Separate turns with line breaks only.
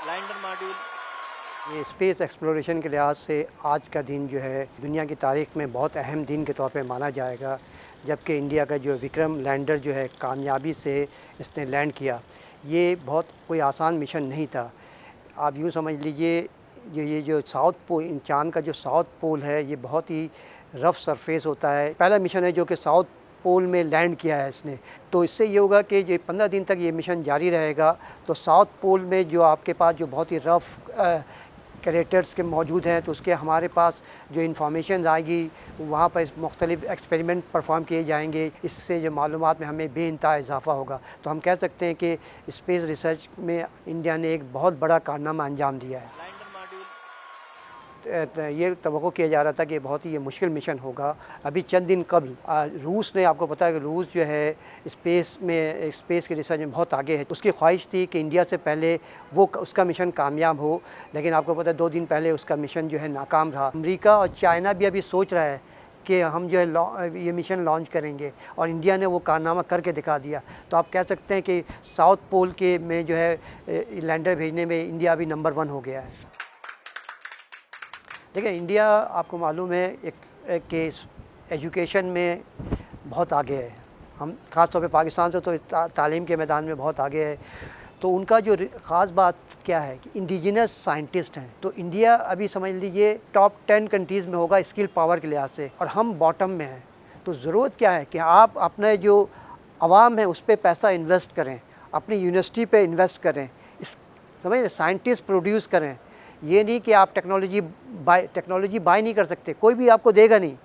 Lander module.
ये space exploration के लिहाज से आज का दिन जो है दुनिया की तारीख में बहुत अहम दिन के तौर पे माना जाएगा, जबकि इंडिया का जो विक्रम लैंडर जो है कामयाबी से इसने लैंड किया। ये बहुत कोई आसान मिशन नहीं था। आप यूँ समझ लीजिए, ये जो साउथ पोल, चाँद का जो साउथ पोल है, ये बहुत ही रफ़ सरफेस होता है। पहला मिशन है जो कि साउथ पोल में लैंड किया है इसने। तो इससे ये होगा कि ये 15 दिन तक ये मिशन जारी रहेगा। तो साउथ पोल में जो आपके पास जो बहुत ही रफ़ क्रेटर्स के मौजूद हैं, तो उसके हमारे पास जो इन्फॉर्मेशन आएगी, वहाँ पर मुख्तलिफ़ एक्सपेरिमेंट परफॉर्म किए जाएंगे। इससे जो मालूमात में हमें बेइंतहा इजाफ़ा होगा। तो हम कह सकते हैं कि स्पेस रिसर्च में इंडिया ने एक बहुत बड़ा कारनामा अंजाम दिया है। ये तवक्को किया जा रहा था कि बहुत ही ये मुश्किल मिशन होगा। अभी चंद दिन कबल रूस ने, आपको पता है कि रूस जो है स्पेस के रिसर्च में बहुत आगे है। उसकी ख्वाहिश थी कि इंडिया से पहले उसका मिशन कामयाब हो, लेकिन आपको पता है 2 दिन पहले उसका मिशन जो है नाकाम रहा। अमेरिका और चाइना भी अभी सोच रहा है कि हम जो है ये मिशन लॉन्च करेंगे, और इंडिया ने वो कारनामा करके दिखा दिया। तो आप कह सकते हैं कि साउथ पोल के में जो है लैंडर भेजने में इंडिया अभी नंबर 1 हो गया है। देखिए, इंडिया आपको मालूम है एक कि एजुकेशन में बहुत आगे है। हम ख़ास तौर पे पाकिस्तान से तो तालीम के मैदान में बहुत आगे है। तो उनका जो ख़ास बात क्या है कि इंडिजिनस साइंटिस्ट हैं। तो इंडिया अभी समझ लीजिए टॉप 10 कंट्रीज़ में होगा स्किल पावर के लिहाज से, और हम बॉटम में हैं। तो ज़रूरत क्या है कि आप अपने जो आवाम है उस पर पैसा इन्वेस्ट करें, अपनी यूनिवर्सिटी पे इन्वेस्ट करें, इस समझ साइंटिस्ट प्रोड्यूस करें। ये नहीं कि आप टेक्नोलॉजी बाय नहीं कर सकते, कोई भी आपको देगा नहीं।